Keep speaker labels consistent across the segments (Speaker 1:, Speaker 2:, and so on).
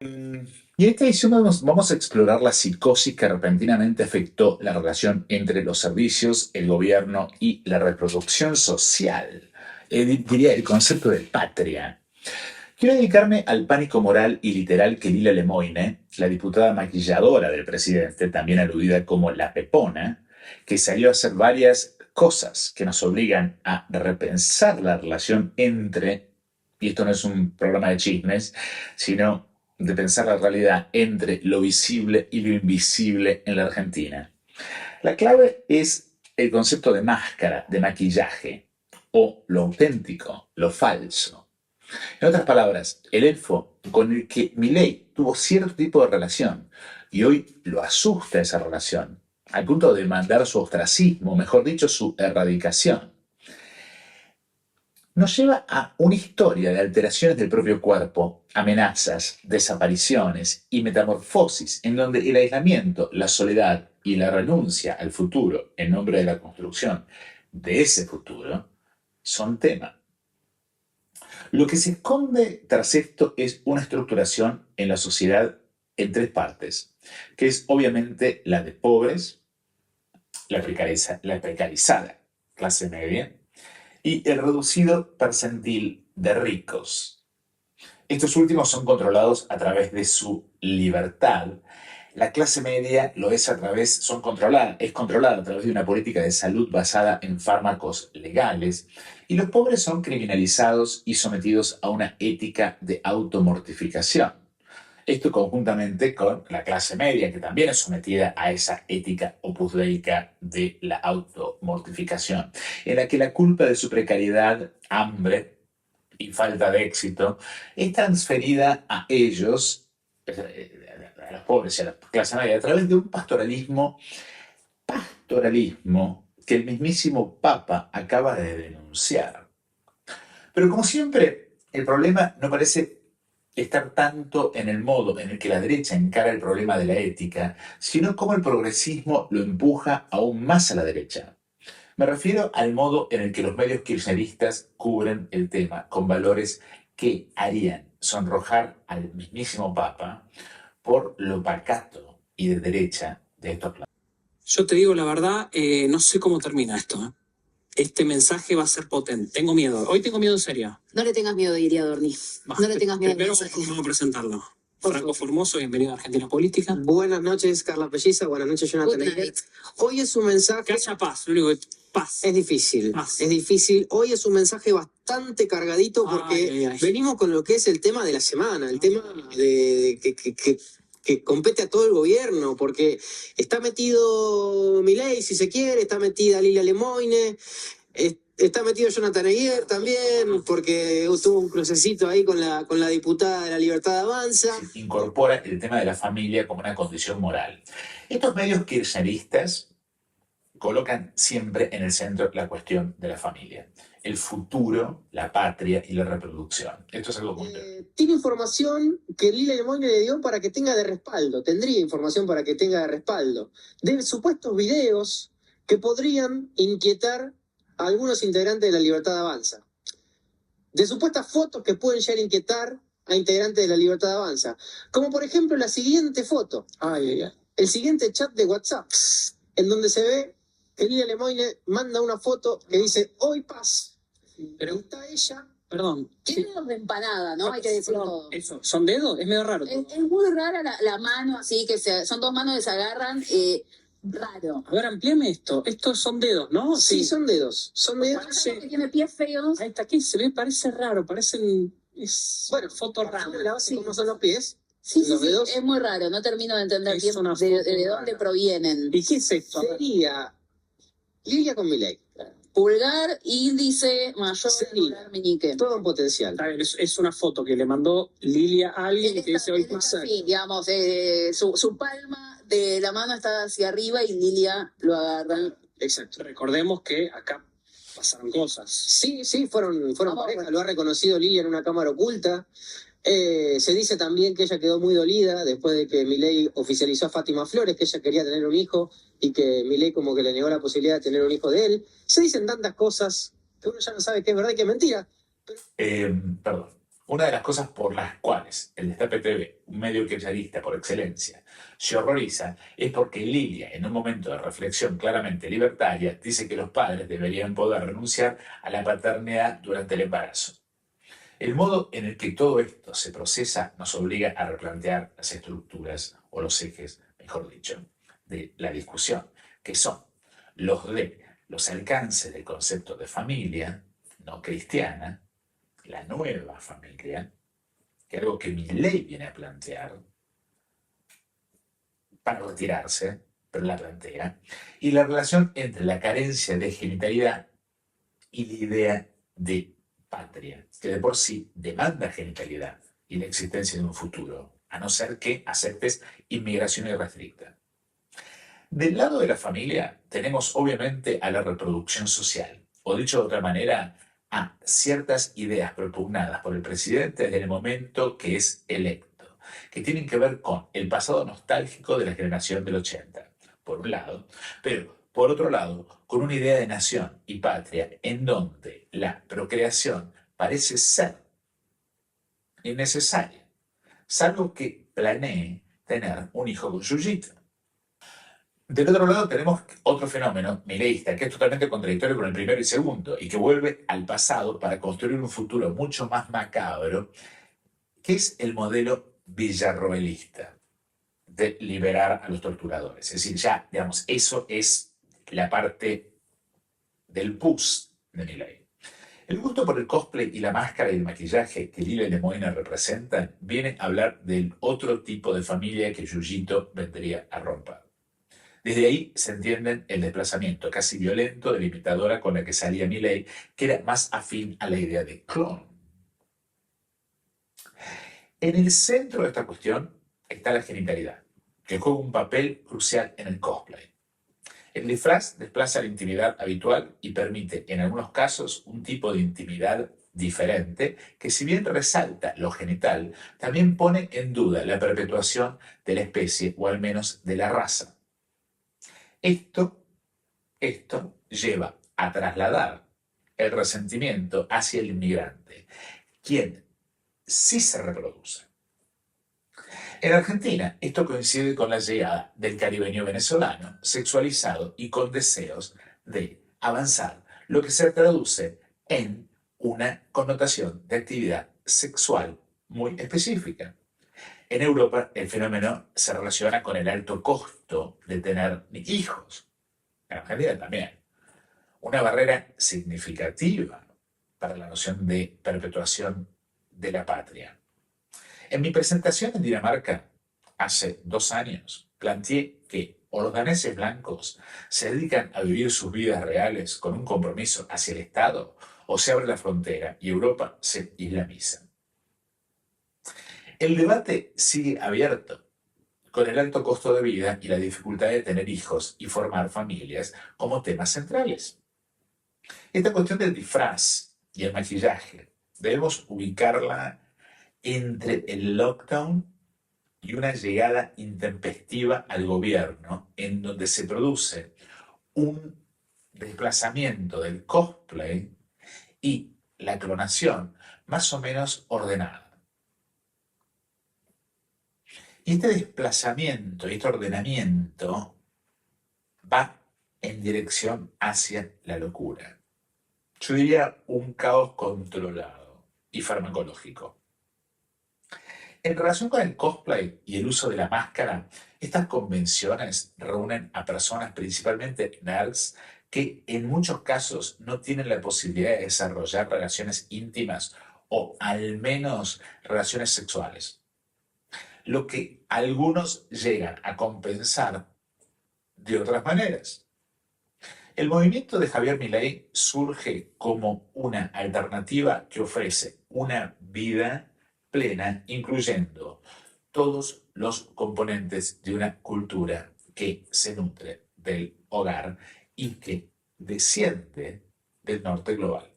Speaker 1: Y en esta edición vamos a explorar la psicosis que repentinamente afectó la relación entre los servicios, el gobierno y la reproducción social. Diría el concepto de patria. Quiero dedicarme al pánico moral y literal que Lila Lemoine, la diputada maquilladora del presidente, también aludida como la Pepona, que salió a hacer varias cosas que nos obligan a repensar la relación entre, y esto no es un programa de chismes, sino de pensar la realidad entre lo visible y lo invisible en la Argentina. La clave es el concepto de máscara, de maquillaje, o lo auténtico, lo falso. En otras palabras, el elfo con el que Milei tuvo cierto tipo de relación y hoy lo asusta esa relación, al punto de demandar su ostracismo, mejor dicho, su erradicación, nos lleva a una historia de alteraciones del propio cuerpo, amenazas, desapariciones y metamorfosis, en donde el aislamiento, la soledad y la renuncia al futuro en nombre de la construcción de ese futuro son tema. Lo que se esconde tras esto es una estructuración en la sociedad en tres partes, que es obviamente la de pobres, la precarizada clase media y el reducido percentil de ricos. Estos últimos son controlados a través de su libertad. La clase media lo es es controlada a través de una política de salud basada en fármacos legales, y los pobres son criminalizados y sometidos a una ética de automortificación. Esto conjuntamente con la clase media, que también es sometida a esa ética opusdeica de la automortificación, en la que la culpa de su precariedad, hambre y falta de éxito es transferida a ellos, a los pobres y a la clase media, a través de un pastoralismo que el mismísimo Papa acaba de denunciar. Pero como siempre, el problema no parece estar tanto en el modo en el que la derecha encara el problema de la ética, sino cómo el progresismo lo empuja aún más a la derecha. Me refiero al modo en el que los medios kirchneristas cubren el tema, con valores que harían sonrojar al mismísimo Papa por lo pacato y de derecha de estos planes.
Speaker 2: Yo te digo la verdad, no sé cómo termina esto. Este mensaje va a ser potente. Tengo miedo. Hoy tengo miedo en serio.
Speaker 3: No le tengas miedo, diría Dorni. No le tengas miedo al
Speaker 2: Primero
Speaker 3: mensaje.
Speaker 2: vamos a presentarlo. Franco Formoso, bienvenido a Argentina Política.
Speaker 4: Buenas noches, Carla Pelliza. Buenas noches, Jonathan
Speaker 3: Good
Speaker 4: Eiger.
Speaker 3: night.
Speaker 4: Hoy es un mensaje...
Speaker 2: Que haya paz, lo único que paz.
Speaker 4: Es difícil,
Speaker 2: Paz.
Speaker 4: es difícil. Hoy es un mensaje bastante cargadito porque
Speaker 2: Ay.
Speaker 4: venimos con lo que es el tema de la semana, el tema que compete a todo el gobierno, porque está metido Milei, si se quiere, está metida Lila Lemoine, está metido Jonathan Eiger también, porque tuvo un crucecito ahí con la diputada de La Libertad Avanza.
Speaker 1: Se incorpora el tema de la familia como una condición moral. Estos medios kirchneristas colocan siempre en el centro la cuestión de la familia, el futuro, la patria y la reproducción. Esto es algo muy
Speaker 4: Tiene información que Lila Lemoine le dio para que tenga de respaldo, tendría información para que tenga de respaldo, de supuestos videos que podrían inquietar a algunos integrantes de La Libertad Avanza, de supuestas fotos que pueden llegar a inquietar a integrantes de La Libertad Avanza, como por ejemplo la siguiente foto, el siguiente chat de WhatsApp, en donde se ve que Lila Lemoine manda una foto que dice hoy paz, pero está ella.
Speaker 2: Perdón.
Speaker 3: Tiene dedos de empanada, ¿no? Hay que decirlo todo.
Speaker 2: Eso, ¿son dedos? Es medio raro.
Speaker 3: Es muy rara la mano, así que son dos manos que se agarran. Raro.
Speaker 2: A ver, amplíame esto. Estos son dedos, ¿no?
Speaker 4: Sí, son dedos. Son dedos.
Speaker 3: Parece que tiene pies feos.
Speaker 2: Ahí está, aquí se ve, parece raro, parecen...
Speaker 4: Bueno,
Speaker 2: foto rara.
Speaker 4: la base cómo son los pies.
Speaker 3: Sí,
Speaker 4: los dedos.
Speaker 3: es muy raro. No termino de entender
Speaker 2: Es
Speaker 3: bien
Speaker 2: una
Speaker 3: de
Speaker 2: foto
Speaker 3: dónde
Speaker 2: rara.
Speaker 3: provienen.
Speaker 2: ¿Y qué es esto?
Speaker 4: Sería Lilia con Milei.
Speaker 3: Pulgar, índice, mayor,
Speaker 4: Sí.
Speaker 3: anular, meñique.
Speaker 4: Todo en potencial.
Speaker 2: Está bien, es una foto que le mandó Lilia a alguien y que dice hoy
Speaker 3: En esta
Speaker 2: pasa.
Speaker 3: sí, digamos, su palma de la mano está hacia arriba y Lilia lo agarra.
Speaker 4: Exacto.
Speaker 2: Recordemos que acá pasaron cosas.
Speaker 4: Sí, fueron
Speaker 3: Vamos,
Speaker 4: pareja.
Speaker 3: pues.
Speaker 4: Lo ha reconocido Lilia en una cámara oculta. Se dice también que ella quedó muy dolida después de que Milei oficializó a Fátima Flores, que ella quería tener un hijo y que Milei como que le negó la posibilidad de tener un hijo de él. Se dicen tantas cosas que uno ya no sabe qué es verdad y qué es mentira.
Speaker 1: Perdón. Una de las cosas por las cuales el Destape TV, un medio kirchnerista por excelencia, se horroriza es porque Lilia, en un momento de reflexión claramente libertaria, dice que los padres deberían poder renunciar a la paternidad durante el embarazo. El modo en el que todo esto se procesa nos obliga a replantear las estructuras o los ejes, mejor dicho, de la discusión, que son los alcances del concepto de familia no cristiana, la nueva familia, que es algo que Milei viene a plantear para retirarse, pero la plantea, y la relación entre la carencia de genitalidad y la idea de patria, que de por sí demanda genitalidad y la existencia de un futuro, a no ser que aceptes inmigración irrestricta. Del lado de la familia tenemos obviamente a la reproducción social, o dicho de otra manera, a ciertas ideas propugnadas por el presidente desde el momento que es electo, que tienen que ver con el pasado nostálgico de la generación del 80, por un lado, pero por otro lado, con una idea de nación y patria en donde la procreación parece ser innecesaria, salvo que planee tener un hijo con Yuyita. Del otro lado tenemos otro fenómeno mileísta que es totalmente contradictorio con el primero y segundo y que vuelve al pasado para construir un futuro mucho más macabro, que es el modelo villarroelista de liberar a los torturadores. Es decir, ya, digamos, eso es la parte del pus de Milei. El gusto por el cosplay y la máscara y el maquillaje que Lila y Lemoyne representan viene a hablar del otro tipo de familia que Yuyito vendría a romper. Desde ahí se entiende el desplazamiento casi violento de la imitadora con la que salía Milei, que era más afín a la idea de clon. En el centro de esta cuestión está la genitalidad, que juega un papel crucial en el cosplay. El disfraz desplaza la intimidad habitual y permite, en algunos casos, un tipo de intimidad diferente que, si bien resalta lo genital, también pone en duda la perpetuación de la especie o al menos de la raza. Esto lleva a trasladar el resentimiento hacia el inmigrante, quien sí se reproduce. En Argentina, esto coincide con la llegada del caribeño venezolano, sexualizado y con deseos de avanzar, lo que se traduce en una connotación de actividad sexual muy específica. En Europa, el fenómeno se relaciona con el alto costo de tener hijos. En Argentina también. Una barrera significativa para la noción de perpetuación de la patria. En mi presentación en Dinamarca, hace 2 años, planteé que o los daneses blancos se dedican a vivir sus vidas reales con un compromiso hacia el Estado, o se abre la frontera y Europa se islamiza. El debate sigue abierto, con el alto costo de vida y la dificultad de tener hijos y formar familias como temas centrales. Esta cuestión del disfraz y el maquillaje debemos ubicarla entre el lockdown y una llegada intempestiva al gobierno, en donde se produce un desplazamiento del cosplay y la clonación más o menos ordenada. Y este desplazamiento, este ordenamiento va en dirección hacia la locura. Yo diría un caos controlado y farmacológico. En relación con el cosplay y el uso de la máscara, estas convenciones reúnen a personas, principalmente nerds, que en muchos casos no tienen la posibilidad de desarrollar relaciones íntimas o al menos relaciones sexuales. Lo que algunos llegan a compensar de otras maneras. El movimiento de Javier Milei surge como una alternativa que ofrece una vida plena, incluyendo todos los componentes de una cultura que se nutre del hogar y que desciende del norte global.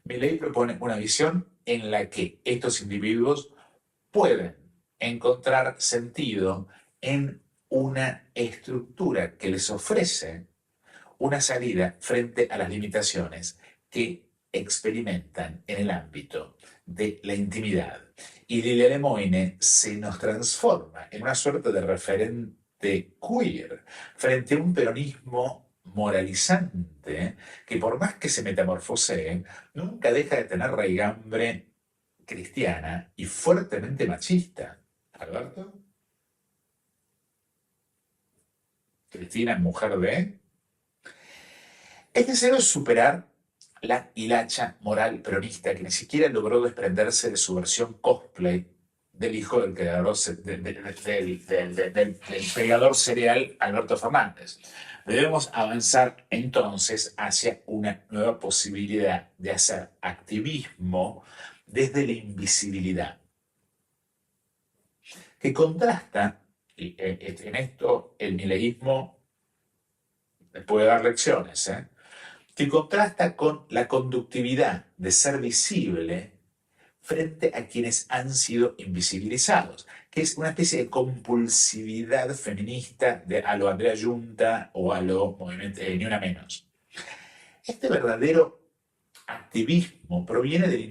Speaker 1: Milei propone una visión en la que estos individuos pueden encontrar sentido en una estructura que les ofrece una salida frente a las limitaciones que experimentan en el ámbito de la intimidad. Y Lilia Lemoine se nos transforma en una suerte de referente queer frente a un peronismo moralizante que por más que se metamorfosee, nunca deja de tener raigambre cristiana y fuertemente machista. ¿Alberto? Cristina es mujer de... Es necesario superar la hilacha moral peronista que ni siquiera logró desprenderse de su versión cosplay del hijo del creador, del pegador serial Alberto Fernández. Debemos avanzar entonces hacia una nueva posibilidad de hacer activismo desde la invisibilidad, que contrasta, y en esto el mileísmo puede dar lecciones, que contrasta con la conductividad de ser visible frente a quienes han sido invisibilizados, que es una especie de compulsividad feminista a lo Andrea Junta o a lo movimiento Ni Una Menos. Este verdadero activismo proviene del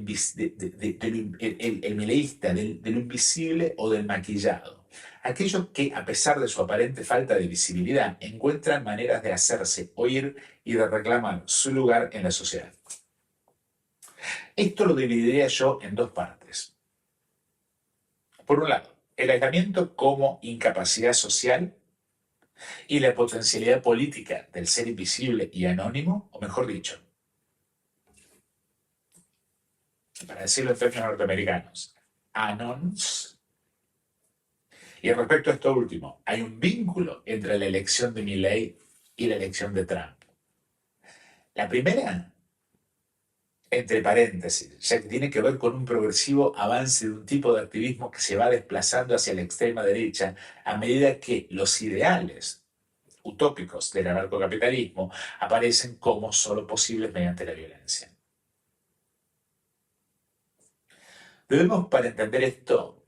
Speaker 1: el mileísta, de lo invisible o del maquillado. Aquellos que, a pesar de su aparente falta de visibilidad, encuentran maneras de hacerse oír y de reclamar su lugar en la sociedad. Esto lo dividiría yo en dos partes. Por un lado, el aislamiento como incapacidad social y la potencialidad política del ser invisible y anónimo, o mejor dicho, para decirlo en términos norteamericanos, anons. Y respecto a esto último, hay un vínculo entre la elección de Milley y la elección de Trump. La primera, entre paréntesis, ya que tiene que ver con un progresivo avance de un tipo de activismo que se va desplazando hacia la extrema derecha a medida que los ideales utópicos del anarcocapitalismo aparecen como solo posibles mediante la violencia. Debemos, para entender esto,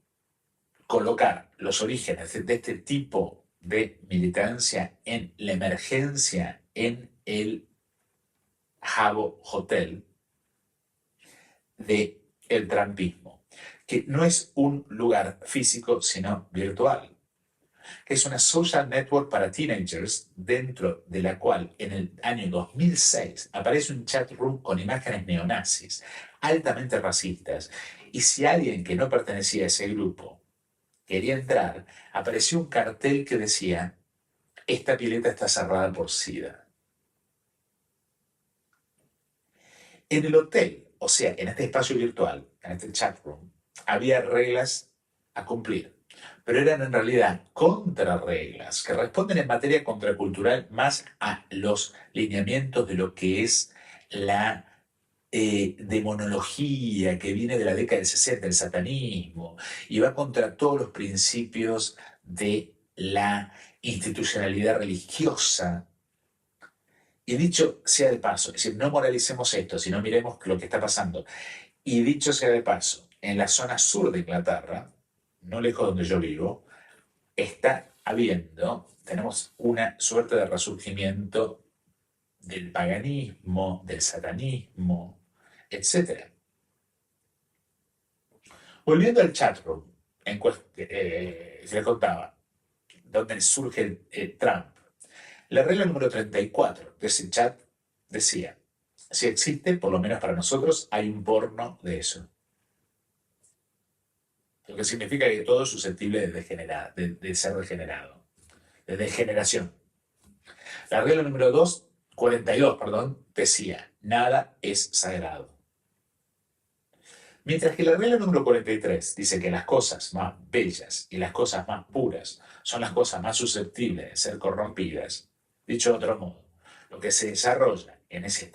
Speaker 1: colocar los orígenes de este tipo de militancia en la emergencia en el Habbo Hotel del trumpismo, que no es un lugar físico, sino virtual, que es una social network para teenagers, dentro de la cual en el año 2006 aparece un chat room con imágenes neonazis, altamente racistas, y si alguien que no pertenecía a ese grupo quería entrar, apareció un cartel que decía: esta pileta está cerrada por SIDA. En el hotel, o sea, en este espacio virtual, en este chat room, había reglas a cumplir, pero eran en realidad contrarreglas que responden en materia contracultural más a los lineamientos de lo que es la demonología que viene de la década del 60, el satanismo, y va contra todos los principios de la institucionalidad religiosa. Y dicho sea de paso, es decir, no moralicemos esto, sino miremos lo que está pasando. Y dicho sea de paso, en la zona sur de Inglaterra, no lejos de donde yo vivo, tenemos una suerte de resurgimiento del paganismo, del satanismo, etc. Volviendo al chatroom, les contaba, donde surge Trump. La regla número 34 de ese chat decía: si existe, por lo menos para nosotros, hay un porno de eso. Lo que significa que todo es susceptible de ser degenerado, de degeneración. La regla número 42, decía: nada es sagrado. Mientras que la regla número 43 dice que las cosas más bellas y las cosas más puras son las cosas más susceptibles de ser corrompidas. Dicho de otro modo, lo que se desarrolla en ese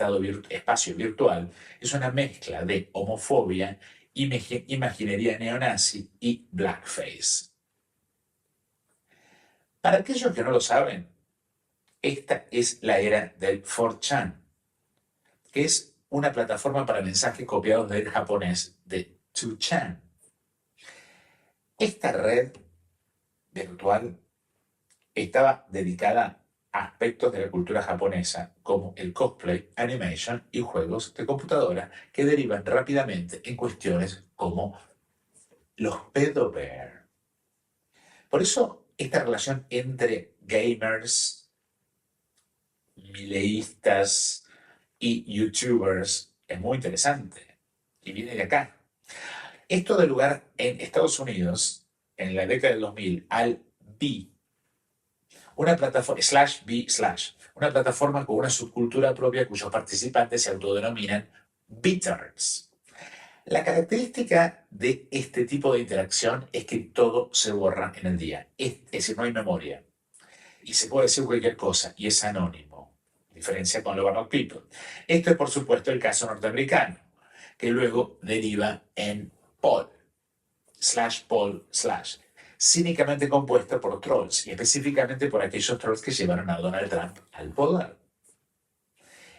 Speaker 1: espacio virtual es una mezcla de homofobia, imaginería neonazi y blackface. Para aquellos que no lo saben, esta es la era del 4chan, que es una plataforma para mensajes copiados del japonés de 2chan. Esta red virtual estaba dedicada aspectos de la cultura japonesa como el cosplay, animation y juegos de computadora que derivan rápidamente en cuestiones como los pedobear. Por eso esta relación entre gamers, mileístas y youtubers es muy interesante y viene de acá. Esto da lugar en Estados Unidos en la década del 2000 al B, una plataforma una plataforma con una subcultura propia cuyos participantes se autodenominan Beatards. La característica de este tipo de interacción es que todo se borra en el día, es decir, no hay memoria. Y se puede decir cualquier cosa y es anónimo, diferencia con Overlock People. Esto es, por supuesto, el caso norteamericano, que luego deriva en poll, cínicamente compuesto por trolls, y específicamente por aquellos trolls que llevaron a Donald Trump al poder.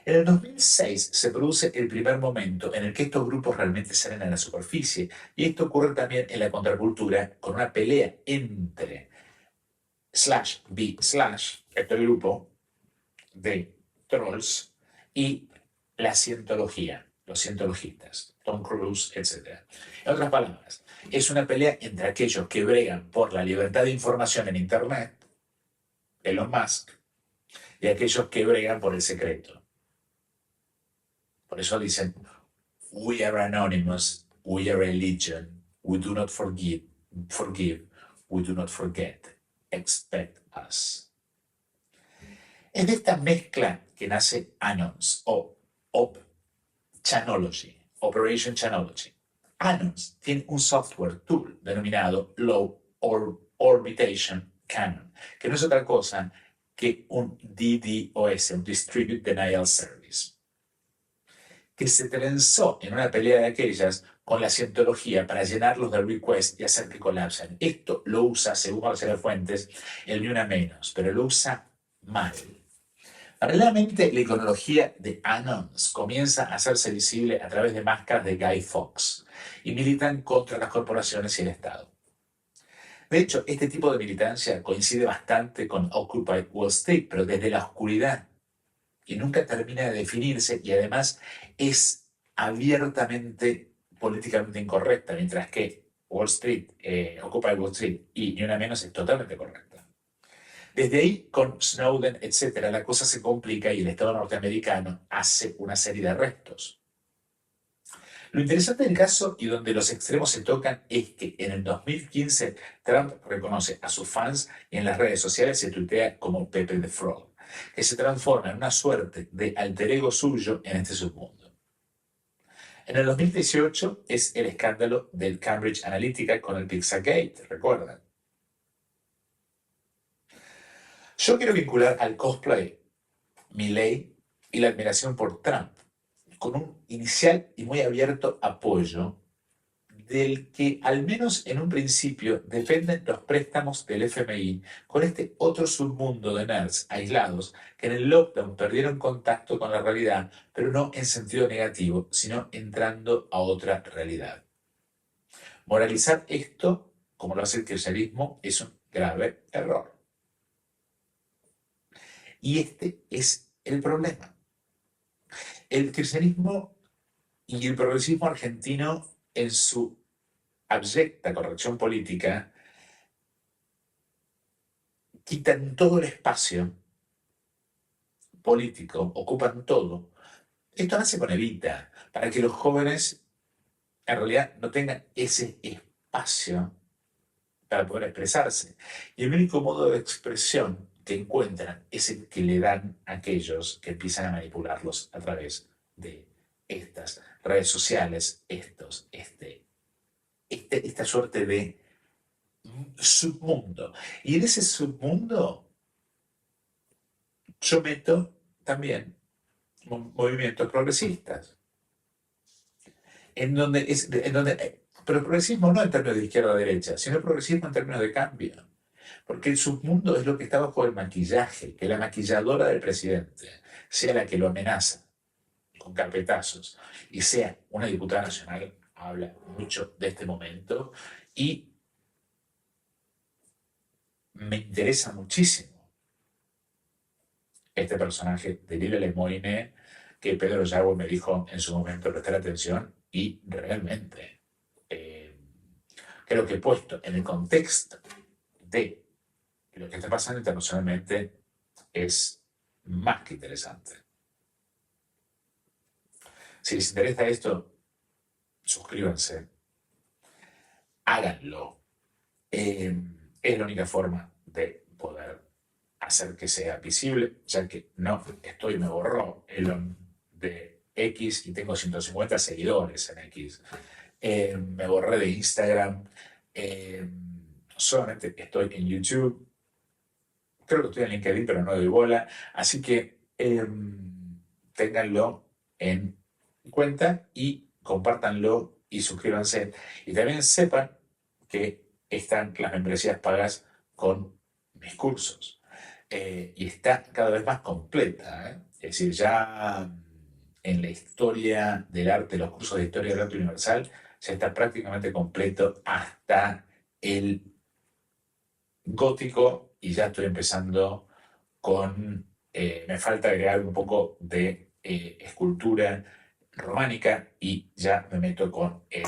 Speaker 1: En el 2006 se produce el primer momento en el que estos grupos realmente salen a la superficie, y esto ocurre también en la contracultura con una pelea entre este grupo de trolls, y la cientología, los cientologistas, Tom Cruise, etc. En otras palabras, es una pelea entre aquellos que bregan por la libertad de información en Internet, Elon Musk, y aquellos que bregan por el secreto. Por eso dicen, we are anonymous, we are a legion, we do not forgive, we do not forget, expect us. Es de esta mezcla que nace Anons o Chanology, Operation Chanology. Anons tiene un software tool denominado Low Orbitation Cannon, que no es otra cosa que un DDoS, un Distributed Denial Service, que se trenzó en una pelea de aquellas con la cientología para llenarlos de requests y hacer que colapsen. Esto lo usa, según Marcelo Fuentes, el Ni Una Menos, pero lo usa mal. Paralelamente, la iconología de Anons comienza a hacerse visible a través de máscaras de Guy Fawkes y militan contra las corporaciones y el Estado. De hecho, este tipo de militancia coincide bastante con Occupy Wall Street, pero desde la oscuridad, y nunca termina de definirse, y además es abiertamente políticamente incorrecta, mientras que Wall Street, Occupy Wall Street y Ni Una Menos es totalmente correcta. Desde ahí, con Snowden, etc., la cosa se complica y el Estado norteamericano hace una serie de arrestos. Lo interesante del caso, y donde los extremos se tocan, es que en el 2015 Trump reconoce a sus fans y en las redes sociales se tuitea como Pepe the Frog, que se transforma en una suerte de alter ego suyo en este submundo. En el 2018 es el escándalo del Cambridge Analytica con el Pizzagate, ¿recuerdan? Yo quiero vincular al cosplay, Milei y la admiración por Trump con un inicial y muy abierto apoyo del que al menos en un principio dependen los préstamos del FMI con este otro submundo de nerds aislados que en el lockdown perdieron contacto con la realidad, pero no en sentido negativo, sino entrando a otra realidad. Moralizar esto, como lo hace el kirchnerismo, es un grave error. Y este es el problema. El kirchnerismo y el progresismo argentino, en su abyecta corrección política, quitan todo el espacio político, ocupan todo. Esto nace con Evita, para que los jóvenes en realidad no tengan ese espacio para poder expresarse. Y el único modo de expresión que encuentran es el que le dan a aquellos que empiezan a manipularlos a través de estas redes sociales, esta suerte de submundo. Y en ese submundo yo meto también movimientos progresistas, pero progresismo no en términos de izquierda o derecha, sino progresismo en términos de cambio. Porque el submundo es lo que está bajo el maquillaje, que la maquilladora del presidente sea la que lo amenaza con carpetazos y sea una diputada nacional, habla mucho de este momento y me interesa muchísimo este personaje de Lilia Lemoine, que Pedro Yagüe me dijo en su momento prestar atención, y realmente creo que puesto en el contexto de lo que está pasando internacionalmente es más que interesante. Si les interesa esto, suscríbanse, háganlo. Es la única forma de poder hacer que sea visible, ya que no estoy, me borró Elon de X y tengo 150 seguidores en X. Me borré de Instagram, solamente estoy en YouTube, creo que estoy en LinkedIn, pero no doy bola, así que ténganlo en cuenta y compártanlo y suscríbanse. Y también sepan que están las membresías pagas con mis cursos. Y está cada vez más completa, ¿eh? Es decir, ya en la historia del arte, los cursos de historia del arte universal, ya está prácticamente completo hasta el gótico y ya estoy empezando con, me falta agregar un poco de escultura románica y ya me meto con el